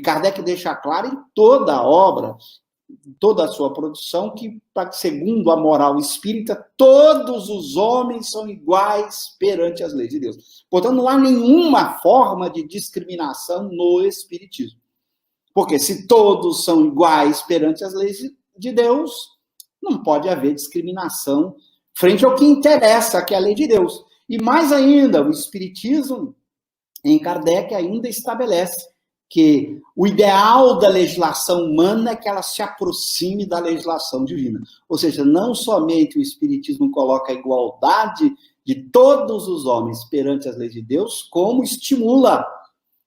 Kardec deixa claro em toda a obra, toda a sua produção, que, segundo a moral espírita, todos os homens são iguais perante as leis de Deus. Portanto, não há nenhuma forma de discriminação no espiritismo. Porque se todos são iguais perante as leis de Deus, não pode haver discriminação frente ao que interessa, que é a lei de Deus. E mais ainda, o espiritismo, em Kardec, ainda estabelece que o ideal da legislação humana é que ela se aproxime da legislação divina. Ou seja, não somente o Espiritismo coloca a igualdade de todos os homens perante as leis de Deus, como estimula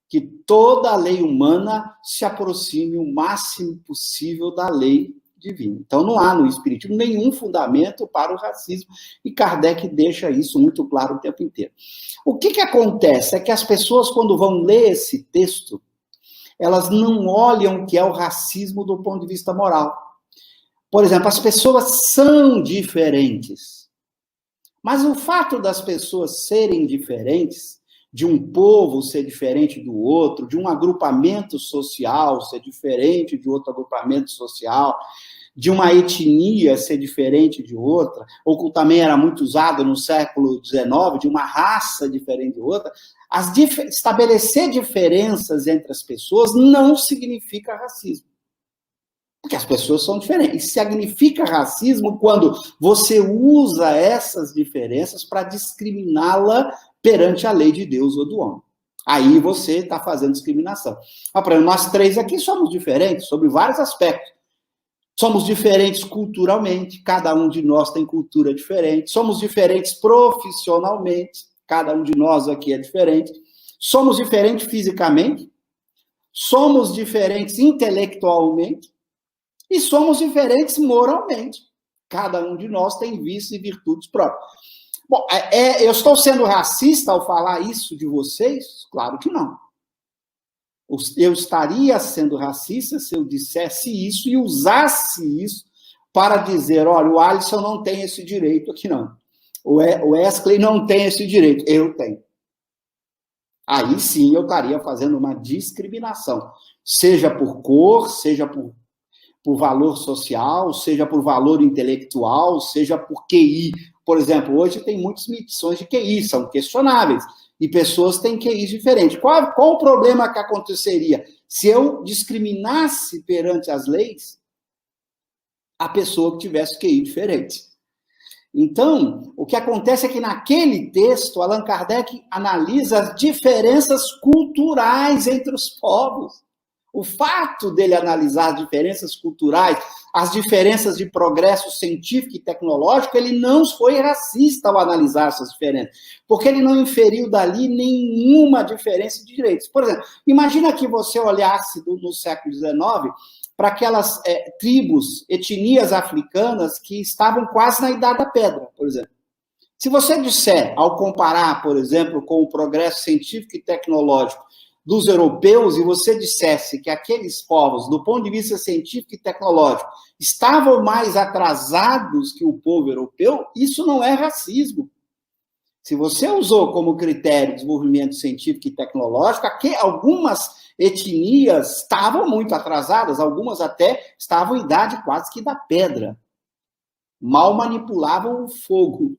que toda a lei humana se aproxime o máximo possível da lei divina. Então, não há no Espiritismo nenhum fundamento para o racismo, e Kardec deixa isso muito claro o tempo inteiro. O que acontece é que as pessoas, quando vão ler esse texto, elas não olham o que é o racismo do ponto de vista moral. Por exemplo, as pessoas são diferentes. Mas o fato das pessoas serem diferentes, de um povo ser diferente do outro, de um agrupamento social ser diferente de outro agrupamento social, de uma etnia ser diferente de outra, ou que também era muito usado no século XIX, de uma raça diferente de outra, estabelecer diferenças entre as pessoas não significa racismo. Porque as pessoas são diferentes. Significa racismo quando você usa essas diferenças para discriminá-la perante a lei de Deus ou do homem. Aí você está fazendo discriminação. Por exemplo, nós três aqui somos diferentes sobre vários aspectos. Somos diferentes culturalmente, cada um de nós tem cultura diferente. Somos diferentes profissionalmente, cada um de nós aqui é diferente. Somos diferentes fisicamente. Somos diferentes intelectualmente. E somos diferentes moralmente. Cada um de nós tem vícios e virtudes próprias. Bom, eu estou sendo racista ao falar isso de vocês? Claro que não. Eu estaria sendo racista se eu dissesse isso e usasse isso para dizer, olha, o Alisson não tem esse direito aqui, não. O Wesley não tem esse direito. Eu tenho. Aí sim eu estaria fazendo uma discriminação. Seja por cor, seja por valor social, seja por valor intelectual, seja por QI. Por exemplo, hoje tem muitas medições de QI, são questionáveis, e pessoas têm QIs diferentes. Qual o problema que aconteceria se eu discriminasse perante as leis a pessoa que tivesse QI diferente? Então, o que acontece é que naquele texto, Allan Kardec analisa as diferenças culturais entre os povos. O fato dele analisar as diferenças culturais, as diferenças de progresso científico e tecnológico, ele não foi racista ao analisar essas diferenças, porque ele não inferiu dali nenhuma diferença de direitos. Por exemplo, imagina que você olhasse no século XIX para aquelas tribos, etnias africanas que estavam quase na Idade da Pedra, por exemplo. Se você disser, ao comparar, por exemplo, com o progresso científico e tecnológico dos europeus, e você dissesse que aqueles povos, do ponto de vista científico e tecnológico, estavam mais atrasados que o povo europeu, isso não é racismo. Se você usou como critério o desenvolvimento científico e tecnológico, algumas etnias estavam muito atrasadas, algumas até estavam em idade quase que da pedra. Mal manipulavam o fogo.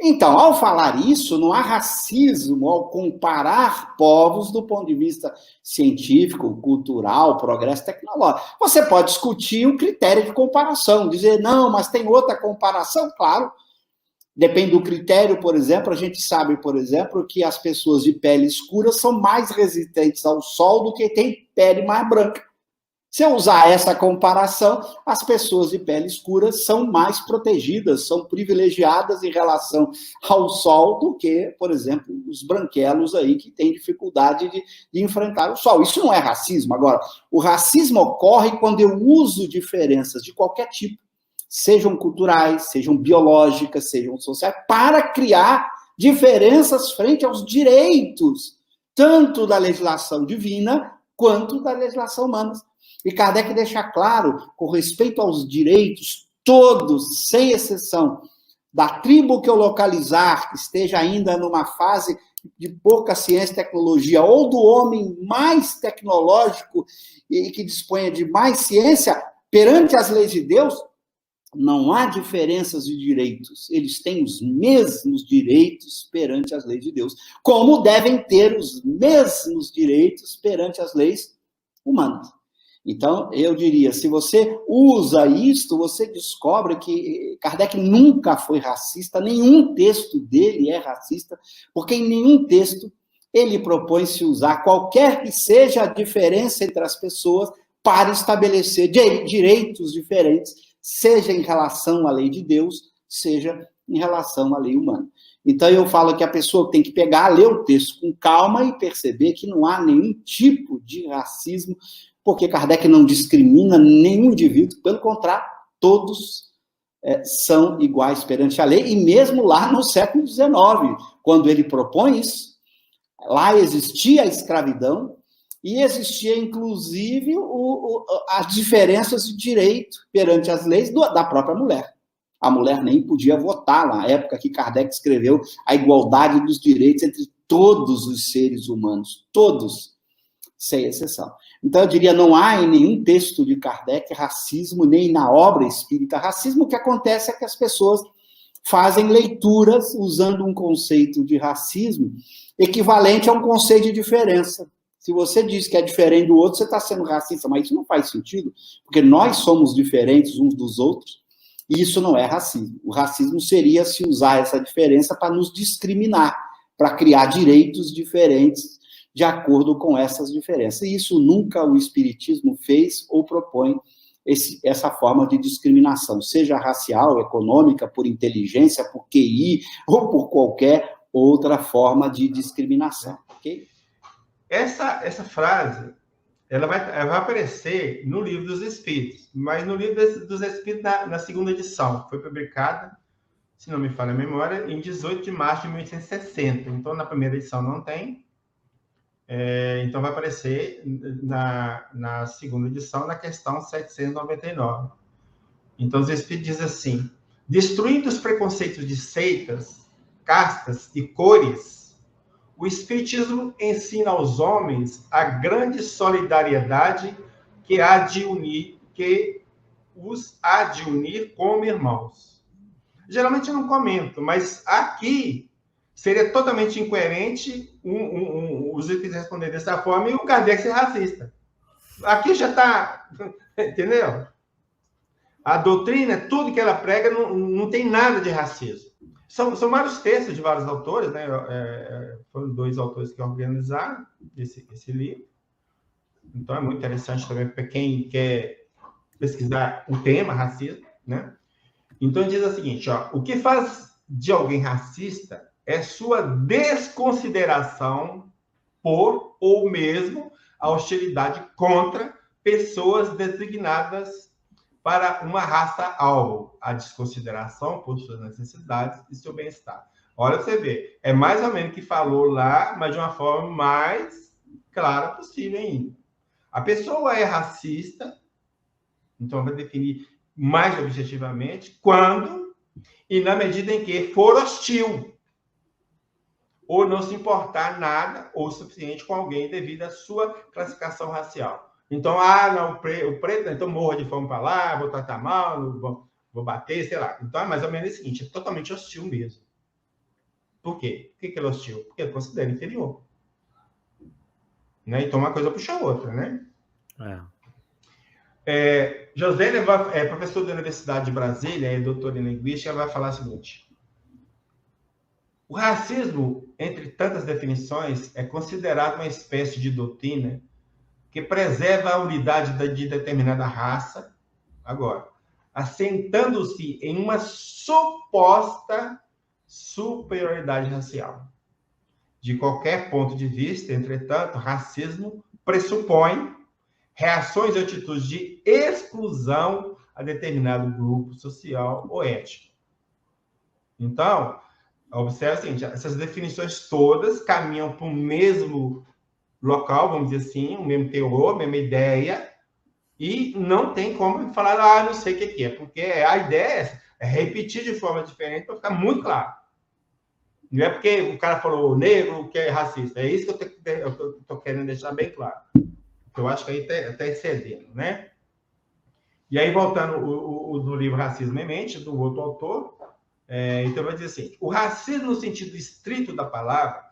Então, ao falar isso, não há racismo ao comparar povos do ponto de vista científico, cultural, progresso tecnológico. Você pode discutir o critério de comparação, dizer, não, mas tem outra comparação, claro. Depende do critério, por exemplo, a gente sabe, por exemplo, que as pessoas de pele escura são mais resistentes ao sol do que tem pele mais branca. Se eu usar essa comparação, as pessoas de pele escura são mais protegidas, são privilegiadas em relação ao sol do que, por exemplo, os branquelos aí que têm dificuldade de enfrentar o sol. Isso não é racismo. Agora, o racismo ocorre quando eu uso diferenças de qualquer tipo, sejam culturais, sejam biológicas, sejam sociais, para criar diferenças frente aos direitos, tanto da legislação divina quanto da legislação humana. E Kardec deixa claro, com respeito aos direitos, todos, sem exceção, da tribo que eu localizar, que esteja ainda numa fase de pouca ciência e tecnologia, ou do homem mais tecnológico e que disponha de mais ciência, perante as leis de Deus, não há diferenças de direitos. Eles têm os mesmos direitos perante as leis de Deus, como devem ter os mesmos direitos perante as leis humanas. Então, eu diria, se você usa isto, você descobre que Kardec nunca foi racista, nenhum texto dele é racista, porque em nenhum texto ele propõe-se usar qualquer que seja a diferença entre as pessoas para estabelecer direitos diferentes, seja em relação à lei de Deus, seja em relação à lei humana. Então, eu falo que a pessoa tem que pegar, ler o texto com calma e perceber que não há nenhum tipo de racismo, porque Kardec não discrimina nenhum indivíduo, pelo contrário, todos são iguais perante a lei, e mesmo lá no século XIX, quando ele propõe isso, lá existia a escravidão, e existia, inclusive, as diferenças de direito perante as leis da própria mulher. A mulher nem podia votar na época que Kardec escreveu a igualdade dos direitos entre todos os seres humanos, todos, sem exceção. Então, eu diria, não há em nenhum texto de Kardec racismo, nem na obra espírita racismo. O que acontece é que as pessoas fazem leituras usando um conceito de racismo equivalente a um conceito de diferença. Se você diz que é diferente do outro, você está sendo racista, mas isso não faz sentido, porque nós somos diferentes uns dos outros, e isso não é racismo. O racismo seria se usar essa diferença para nos discriminar, para criar direitos diferentes de acordo com essas diferenças. E isso nunca o Espiritismo fez ou propõe essa forma de discriminação, seja racial, econômica, por inteligência, por QI, ou por qualquer outra forma de discriminação, ok? Essa frase, ela vai aparecer no Livro dos Espíritos, mas no Livro dos Espíritos, na segunda edição, foi publicada, se não me falha a memória, em 18 de março de 1860. Então, na primeira edição não tem. Então, vai aparecer na segunda edição, na questão 799. Então, os Espíritos dizem assim: destruindo os preconceitos de seitas, castas e cores, o Espiritismo ensina aos homens a grande solidariedade que os há de unir como irmãos. Geralmente eu não comento, mas aqui seria totalmente incoerente os Espíritos responderem dessa forma e o Kardec ser racista. Aqui já está, entendeu? A doutrina, tudo que ela prega, não tem nada de racismo. São vários textos de vários autores, né? Foram 2 autores que organizaram esse livro. Então, é muito interessante também para quem quer pesquisar o tema racismo, né? Então, diz o seguinte, ó: o que faz de alguém racista é sua desconsideração por, ou mesmo, a hostilidade contra pessoas designadas para uma raça-alvo, a desconsideração por suas necessidades e seu bem-estar. Olha, você vê, é mais ou menos o que falou lá, mas de uma forma mais clara possível ainda. A pessoa é racista, então vai definir mais objetivamente quando e na medida em que for hostil, ou não se importar nada ou o suficiente com alguém devido à sua classificação racial. Então, não, o preto, então morro de fome para lá, vou tratar mal, vou bater, sei lá. Então, é mais ou menos o seguinte, é totalmente hostil mesmo. Por quê? Por que ele é hostil? Porque ele considera inferior. Né? Então, uma coisa puxa a outra, né? José é professor da Universidade de Brasília, é doutor em linguística, vai falar o seguinte: o racismo, entre tantas definições, é considerado uma espécie de doutrina que preserva a unidade de determinada raça, agora, assentando-se em uma suposta superioridade racial. De qualquer ponto de vista, entretanto, racismo pressupõe reações e atitudes de exclusão a determinado grupo social ou étnico. Então, observe o seguinte: essas definições todas caminham para o mesmo local, vamos dizer assim, o mesmo teor, a mesma ideia, e não tem como falar, não sei o que é, porque a ideia é repetir de forma diferente para ficar muito claro. Não é porque o cara falou negro que é racista. É isso que eu estou querendo deixar bem claro. Eu acho que aí está excedendo, né? E aí, voltando no livro Racismo em Mente, do outro autor, então vai dizer assim, o racismo no sentido estrito da palavra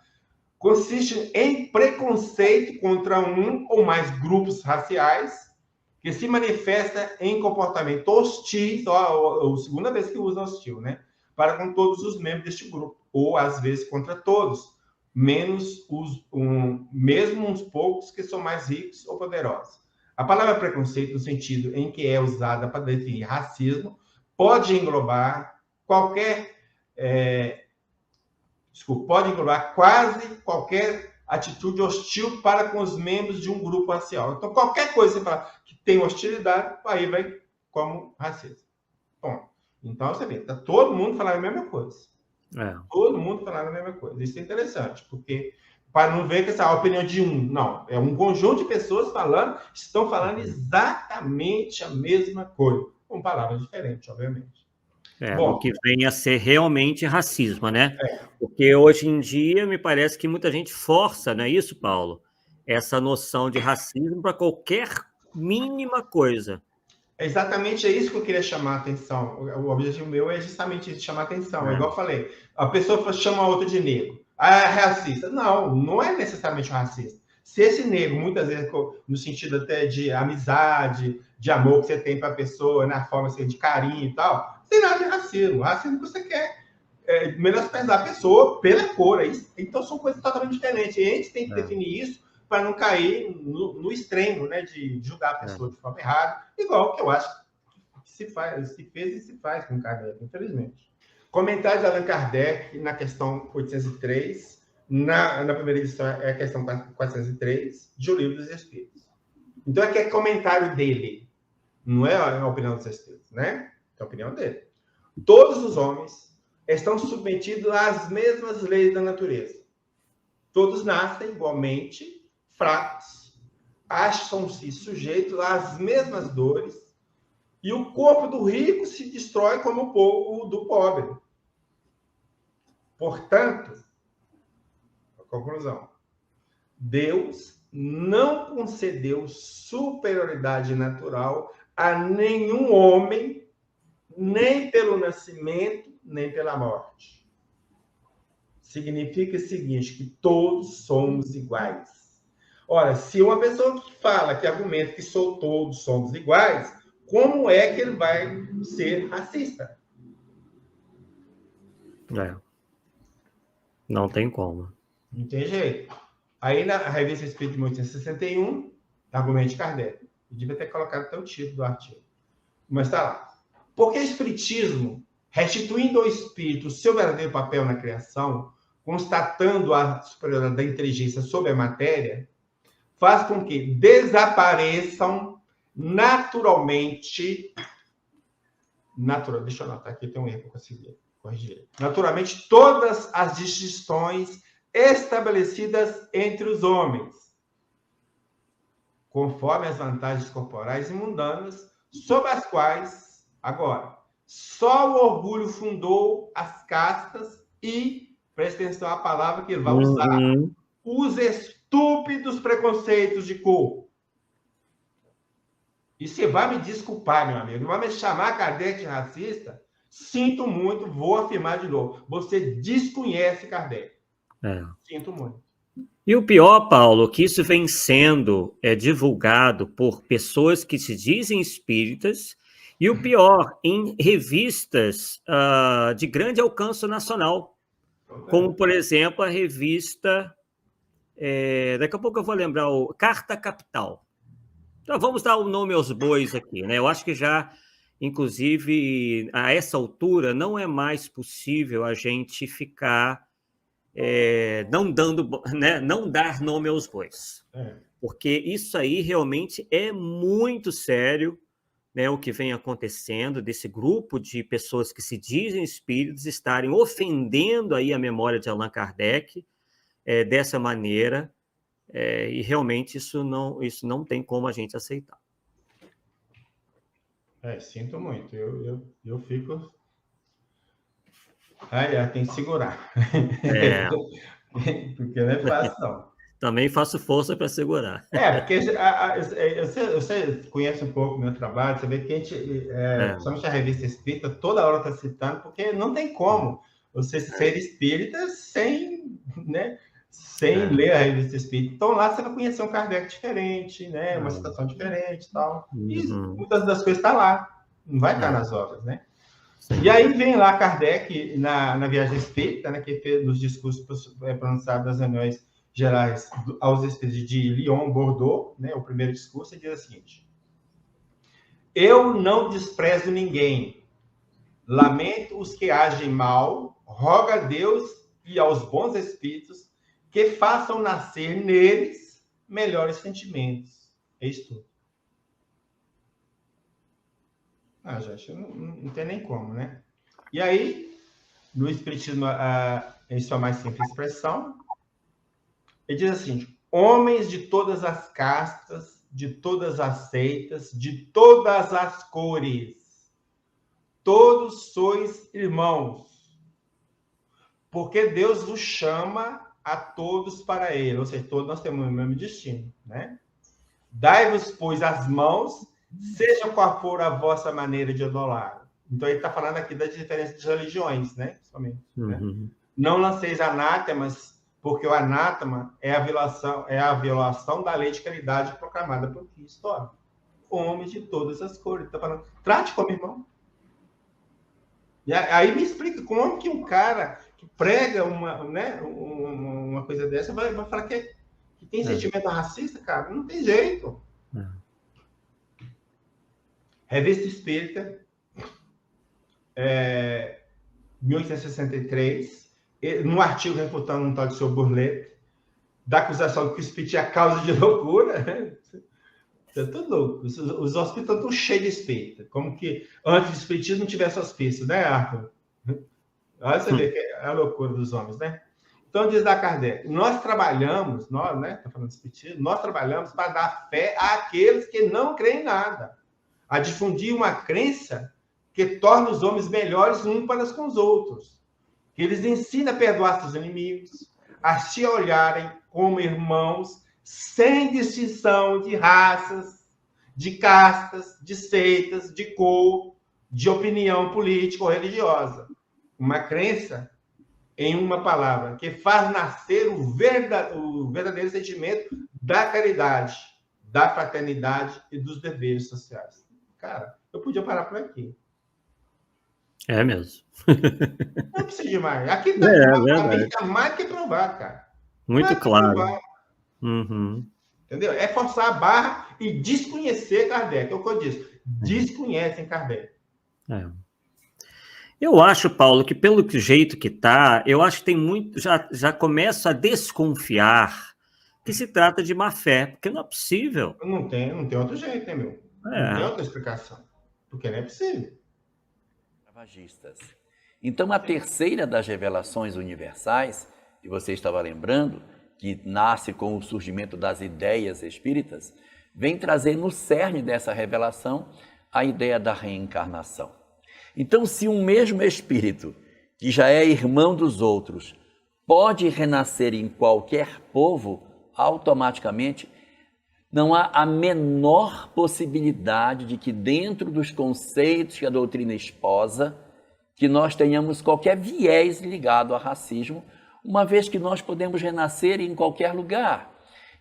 consiste em preconceito contra um ou mais grupos raciais que se manifesta em comportamento hostil, a segunda vez que usa hostil, né? Para com todos os membros deste grupo, ou às vezes contra todos, mesmo uns poucos que são mais ricos ou poderosos. A palavra preconceito, no sentido em que é usada para definir racismo, pode englobar pode englobar quase qualquer atitude hostil para com os membros de um grupo racial. Então, qualquer coisa que você fala que tem hostilidade, aí vai como racismo. Bom, então você vê, tá todo mundo falando a mesma coisa. Todo mundo falando a mesma coisa. Isso é interessante, porque para não ver que essa é a opinião de um, não, é um conjunto de pessoas estão falando exatamente a mesma coisa, com palavras diferentes, obviamente. O que vem a ser realmente racismo, né? Porque hoje em dia me parece que muita gente força, não é isso, Paulo? Essa noção de racismo para qualquer mínima coisa. É exatamente isso que eu queria chamar a atenção. O objetivo meu é justamente isso, chamar a atenção. É igual eu falei, a pessoa chama a outra de negro. Ah, é racista. Não, não é necessariamente um racista. Se esse negro, muitas vezes, no sentido até de amizade, de amor que você tem para a pessoa, na forma assim, de carinho e tal, não tem nada de racismo. O racismo que você quer menosprezar a pessoa pela cor. Então, são coisas totalmente diferentes. E a gente tem que definir isso para não cair no extremo, né, de julgar a pessoa de forma errada, igual que eu acho que se fez e se faz com Kardec, infelizmente. Comentário de Allan Kardec na questão 803, na primeira edição é a questão 403, de O Livro dos Espíritos. Então, aqui é comentário dele, não é a opinião dos Espíritos, né? É a opinião dele. Todos os homens estão submetidos às mesmas leis da natureza. Todos nascem igualmente fracos, acham-se sujeitos às mesmas dores, e o corpo do rico se destrói como o do pobre. Portanto, a conclusão, Deus não concedeu superioridade natural a nenhum homem, nem pelo nascimento, nem pela morte. Significa o seguinte, que todos somos iguais. Ora, se uma pessoa que fala, que argumenta que todos somos iguais, como é que ele vai ser racista? Não tem como. Não tem jeito. Aí na Revista Espírita de 1861, argumento de Kardec. Eu devia ter colocado até o título do artigo. Mas está lá. Porque o Espiritismo, restituindo ao Espírito o seu verdadeiro papel na criação, constatando a superioridade da inteligência sobre a matéria, faz com que desapareçam naturalmente. Deixa eu anotar aqui, tem um erro que eu consegui corrigir. Naturalmente, todas as distinções estabelecidas entre os homens, conforme as vantagens corporais e mundanas, sobre as quais, agora, só o orgulho fundou as castas e, presta atenção à palavra que ele vai usar, os estúpidos preconceitos de cor. E você vai me desculpar, meu amigo, vai me chamar Kardec de racista? Sinto muito, vou afirmar de novo. Você desconhece Kardec. Sinto muito. E o pior, Paulo, que isso vem sendo divulgado por pessoas que se dizem espíritas, e o pior, em revistas de grande alcance nacional, como, por exemplo, a revista... daqui a pouco eu vou lembrar o Carta Capital. Então, vamos dar o nome aos bois aqui, né? Eu acho que já, inclusive, a essa altura, não é mais possível a gente ficar não dar nome aos bois. Porque isso aí realmente é muito sério, né, o que vem acontecendo desse grupo de pessoas que se dizem espíritos estarem ofendendo aí a memória de Allan Kardec dessa maneira. E realmente isso não tem como a gente aceitar. Sinto muito. Eu fico Aí, tem que segurar. É, Porque não é fácil, não. também faço força para segurar. Porque você conhece um pouco o meu trabalho, você vê que a gente, principalmente a revista Espírita, toda hora está citando, porque não tem como você ser espírita sem, né, sem ler a revista Espírita. Então lá você vai conhecer um Kardec diferente, né, uma situação diferente e tal. E muitas das coisas estão lá, não vai estar nas obras, né? E aí vem lá Kardec na Viagem Espírita, né, que fez nos discursos pronunciados nas reuniões gerais aos espíritos de Lyon, Bordeaux, né, o primeiro discurso, ele diz o seguinte: eu não desprezo ninguém, lamento os que agem mal, rogo a Deus e aos bons espíritos que façam nascer neles melhores sentimentos. É isso tudo. Gente, não tem nem como, né? E aí, no Espiritismo, em sua mais simples expressão, ele diz assim: homens de todas as castas, de todas as seitas, de todas as cores, todos sois irmãos, porque Deus vos chama a todos para ele, ou seja, todos nós temos o mesmo destino, né? Dai-vos, pois, as mãos, seja qual for a vossa maneira de adorar. Então, ele está falando aqui das diferenças de religiões, né? Somente, né? Não lanceis anátemas, porque o anátema é a violação da lei de caridade proclamada por Cristo. Ó, homens de todas as cores. Está falando, trate como irmão. E aí me explica como que um cara que prega uma coisa dessa vai falar que tem sentimento racista, cara. Não tem jeito. Revista Espírita, 1863, num artigo refutando um tal de seu Burlet, da acusação de que o espírito é causa de loucura. É tudo louco. Os hospícios estão cheios de espírito. Como que antes do espiritismo não tivesse hospício, né, Arthur? Olha você vê que é a loucura dos homens, né? Então, diz da Kardec, nós trabalhamos, nós, né, tá falando de espiritismo, nós trabalhamos para dar fé àqueles que não creem em nada, a difundir uma crença que torna os homens melhores uns para com os outros, que eles ensinam a perdoar seus inimigos, a se olharem como irmãos, sem distinção de raças, de castas, de seitas, de cor, de opinião política ou religiosa. Uma crença, em uma palavra, que faz nascer o verdadeiro sentimento da caridade, da fraternidade e dos deveres sociais. Cara, eu podia parar por aqui. É mesmo. Não precisa de mais. Aqui está mais que provar, cara. Muito claro. Uhum. Entendeu? É forçar a barra e desconhecer Kardec. É o que eu disse. Desconhecem Kardec. Eu acho, Paulo, que pelo jeito que tá, eu acho que tem muito. Já começo a desconfiar que se trata de má fé, porque não é possível. Não tem outro jeito, né, meu? Não tem outra explicação. Porque não é possível. Então, a terceira das revelações universais, que você estava lembrando, que nasce com o surgimento das ideias espíritas, vem trazer no cerne dessa revelação a ideia da reencarnação. Então, se um mesmo espírito, que já é irmão dos outros, pode renascer em qualquer povo, automaticamente não há a menor possibilidade de que dentro dos conceitos que a doutrina esposa, que nós tenhamos qualquer viés ligado ao racismo, uma vez que nós podemos renascer em qualquer lugar,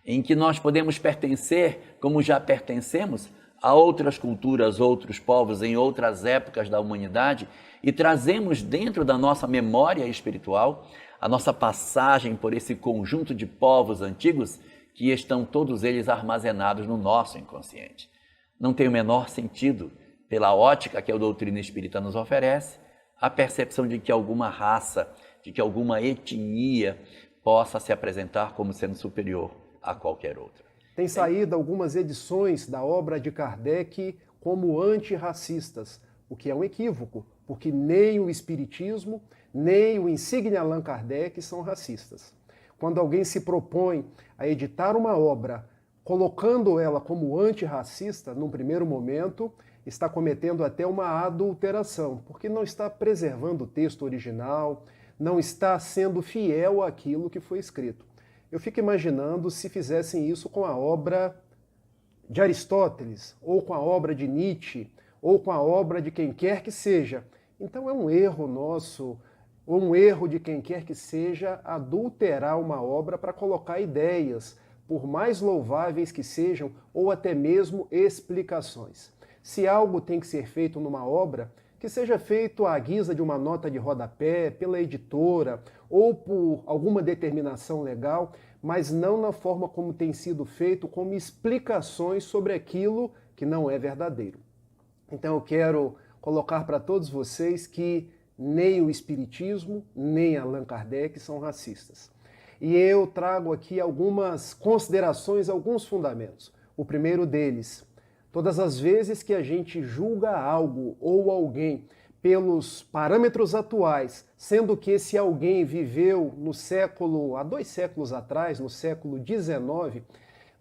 em que nós podemos pertencer, como já pertencemos, a outras culturas, outros povos, em outras épocas da humanidade, e trazemos dentro da nossa memória espiritual a nossa passagem por esse conjunto de povos antigos que estão todos eles armazenados no nosso inconsciente. Não tem o menor sentido, pela ótica que a doutrina espírita nos oferece, a percepção de que alguma raça, de que alguma etnia possa se apresentar como sendo superior a qualquer outra. Tem saído algumas edições da obra de Kardec como antirracistas, o que é um equívoco, porque nem o Espiritismo, nem o insigne Allan Kardec são racistas. Quando alguém se propõe a editar uma obra colocando ela como antirracista, num primeiro momento, está cometendo até uma adulteração, porque não está preservando o texto original, não está sendo fiel àquilo que foi escrito. Eu fico imaginando se fizessem isso com a obra de Aristóteles, ou com a obra de Nietzsche, ou com a obra de quem quer que seja. Então é um erro nosso, ou um erro de quem quer que seja, adulterar uma obra para colocar ideias, por mais louváveis que sejam, ou até mesmo explicações. Se algo tem que ser feito numa obra, que seja feito à guisa de uma nota de rodapé, pela editora, ou por alguma determinação legal, mas não na forma como tem sido feito, como explicações sobre aquilo que não é verdadeiro. Então eu quero colocar para todos vocês que nem o Espiritismo, nem Allan Kardec são racistas. E eu trago aqui algumas considerações, alguns fundamentos. O primeiro deles: todas as vezes que a gente julga algo ou alguém pelos parâmetros atuais, sendo que esse alguém viveu há 2 séculos atrás, no século XIX,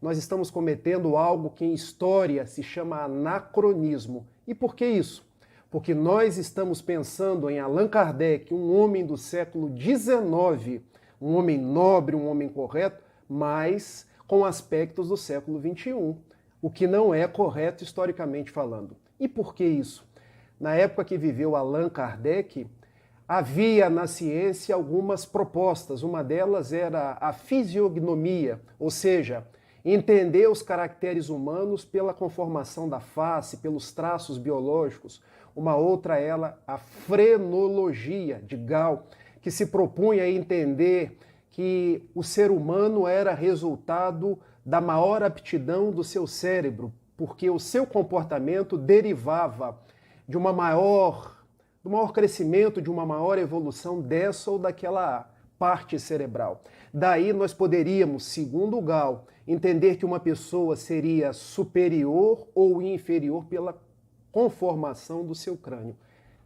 nós estamos cometendo algo que em história se chama anacronismo. E por que isso? Porque nós estamos pensando em Allan Kardec, um homem do século XIX, um homem nobre, um homem correto, mas com aspectos do século XXI, o que não é correto historicamente falando. E por que isso? Na época que viveu Allan Kardec, havia na ciência algumas propostas. Uma delas era a fisiognomia, ou seja, entender os caracteres humanos pela conformação da face, pelos traços biológicos. Uma outra era a frenologia de Gall, que se propunha a entender que o ser humano era resultado da maior aptidão do seu cérebro, porque o seu comportamento derivava de do maior crescimento, de uma maior evolução dessa ou daquela parte cerebral. Daí nós poderíamos, segundo Gall, entender que uma pessoa seria superior ou inferior pela conformação do seu crânio.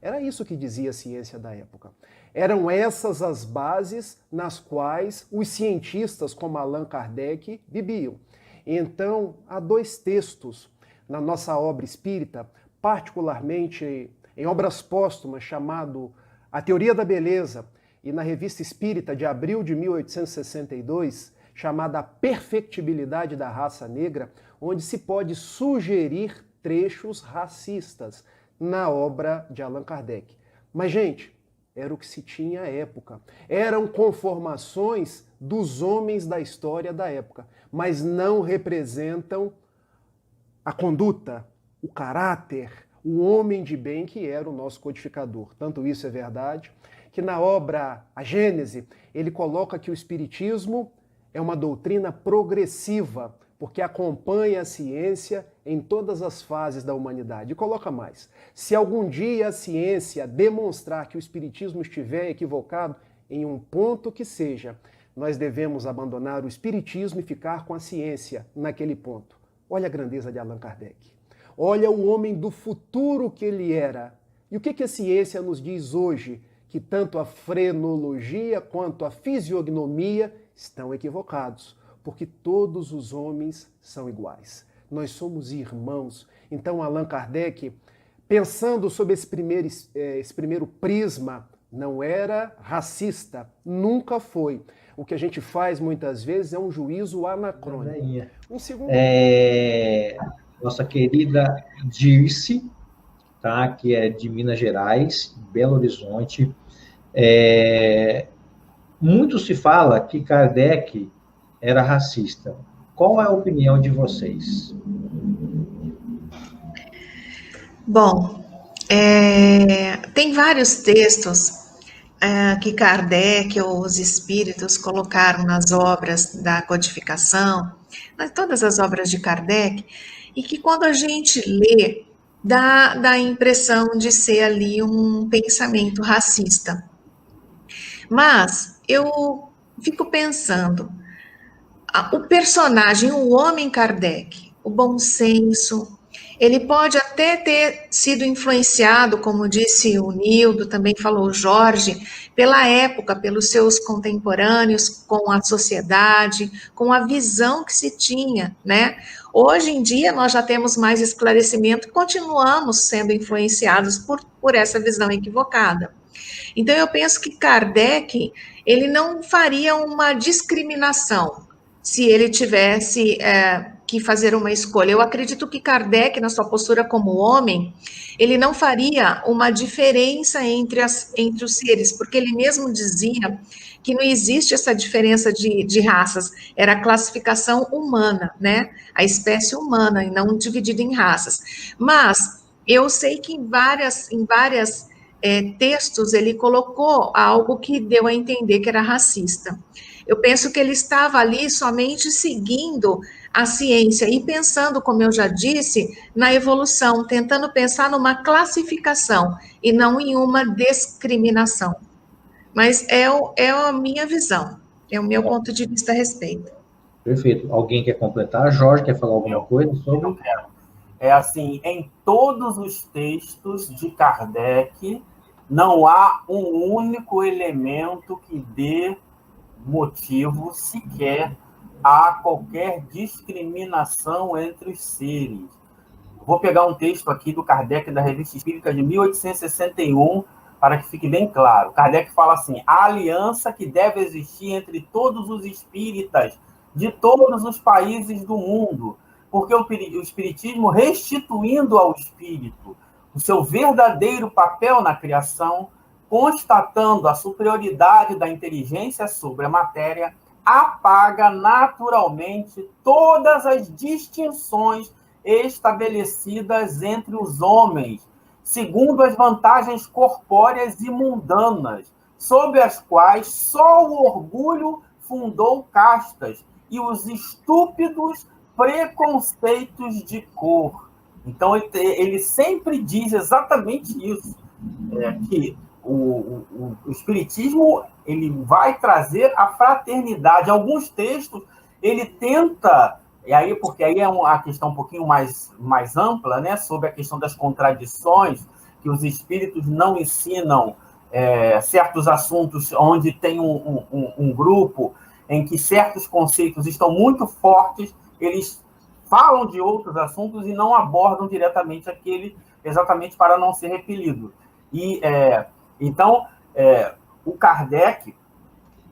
Era isso que dizia a ciência da época. Eram essas as bases nas quais os cientistas como Allan Kardec viviam. Então, há 2 textos na nossa obra espírita, particularmente em obras póstumas, chamado A Teoria da Beleza, e na Revista Espírita de abril de 1862, chamada A Perfectibilidade da Raça Negra, onde se pode sugerir trechos racistas na obra de Allan Kardec. Mas, gente, era o que se tinha à época. Eram conformações dos homens da história da época, mas não representam a conduta, o caráter, o homem de bem que era o nosso codificador. Tanto isso é verdade que na obra A Gênese ele coloca que o Espiritismo é uma doutrina progressiva, porque acompanha a ciência em todas as fases da humanidade. E coloca mais: se algum dia a ciência demonstrar que o Espiritismo estiver equivocado em um ponto que seja, nós devemos abandonar o Espiritismo e ficar com a ciência naquele ponto. Olha a grandeza de Allan Kardec. Olha o homem do futuro que ele era. E o que a ciência nos diz hoje? Que tanto a frenologia quanto a fisiognomia estão equivocados, porque todos os homens são iguais. Nós somos irmãos. Então Allan Kardec, pensando sobre esse primeiro prisma, não era racista, nunca foi. O que a gente faz muitas vezes é um juízo anacrônico. Um segundo... Nossa querida Dirce, tá? Que é de Minas Gerais, Belo Horizonte. Muito se fala que Kardec era racista. Qual é a opinião de vocês? Bom, tem vários textos que Kardec ou os espíritos colocaram nas obras da codificação, todas as obras de Kardec, e que quando a gente lê, dá a impressão de ser ali um pensamento racista. Mas eu fico pensando, o personagem, o homem Kardec, o bom senso, Ele pode até ter sido influenciado, como disse o Nildo, também falou o Jorge, pela época, pelos seus contemporâneos, com a sociedade, com a visão que se tinha, né? Hoje em dia, nós já temos mais esclarecimento e continuamos sendo influenciados por essa visão equivocada. Então, eu penso que Kardec, ele não faria uma discriminação se ele tivesse que fazer uma escolha. Eu acredito que Kardec, na sua postura como homem, ele não faria uma diferença entre os seres, porque ele mesmo dizia que não existe essa diferença de raças, era a classificação humana, né? A espécie humana, e não dividida em raças. Mas eu sei que em várias textos ele colocou algo que deu a entender que era racista. Eu penso que ele estava ali somente seguindo a ciência e pensando, como eu já disse, na evolução, tentando pensar numa classificação e não em uma discriminação. Mas é a minha visão, é o meu ponto de vista a respeito. Perfeito. Alguém quer completar? Jorge, quer falar alguma coisa sobre? Eu quero. É assim, em todos os textos de Kardec, não há um único elemento que dê motivo sequer a qualquer discriminação entre os seres. Vou pegar um texto aqui do Kardec, da Revista Espírita de 1861, para que fique bem claro. Kardec fala assim: a aliança que deve existir entre todos os espíritas de todos os países do mundo, porque o espiritismo, restituindo ao espírito o seu verdadeiro papel na criação, constatando a superioridade da inteligência sobre a matéria, apaga naturalmente todas as distinções estabelecidas entre os homens, segundo as vantagens corpóreas e mundanas, sob as quais só o orgulho fundou castas e os estúpidos preconceitos de cor. Então, ele sempre diz exatamente isso, que o Espiritismo ele vai trazer a fraternidade. Alguns textos ele tenta, porque aí é uma questão um pouquinho mais ampla, né, sobre a questão das contradições, que os espíritos não ensinam certos assuntos onde tem um grupo em que certos conceitos estão muito fortes, eles falam de outros assuntos e não abordam diretamente aquele, exatamente para não ser repelido. E então, o Kardec,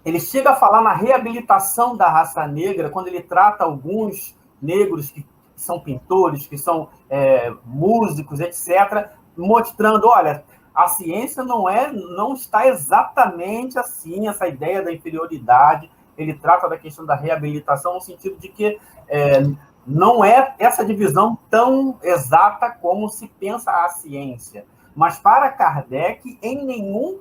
ele chega a falar na reabilitação da raça negra, quando ele trata alguns negros que são pintores, que são músicos, etc., mostrando, olha, a ciência não está exatamente assim, essa ideia da inferioridade. Ele trata da questão da reabilitação no sentido de que não é essa divisão tão exata como se pensa a ciência. Mas para Kardec, em nenhum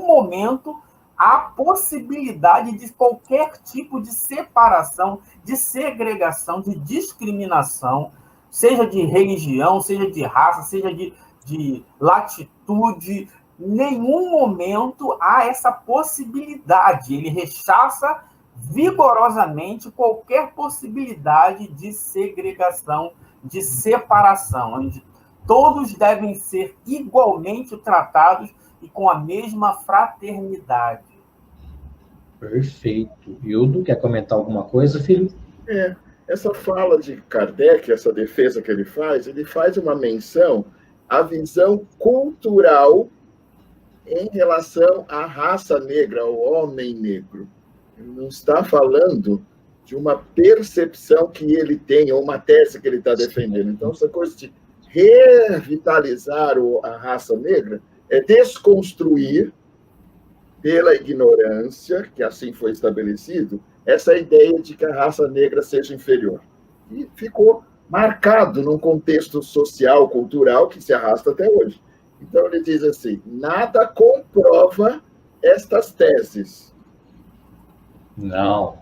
momento há possibilidade de qualquer tipo de separação, de segregação, de discriminação, seja de religião, seja de raça, seja de latitude. Em nenhum momento há essa possibilidade. Ele rechaça vigorosamente qualquer possibilidade de segregação, de separação, onde todos devem ser igualmente tratados e com a mesma fraternidade. Perfeito. Hildo, quer comentar alguma coisa, filho? Essa fala de Kardec, essa defesa que ele faz uma menção à visão cultural em relação à raça negra, ao homem negro. Ele não está falando de uma percepção que ele tem, ou uma tese que ele está defendendo. Então, essa coisa de revitalizar a raça negra é desconstruir, pela ignorância, que assim foi estabelecido, essa ideia de que a raça negra seja inferior. E ficou marcado num contexto social, cultural, que se arrasta até hoje. Então, ele diz assim: nada comprova estas teses. Não.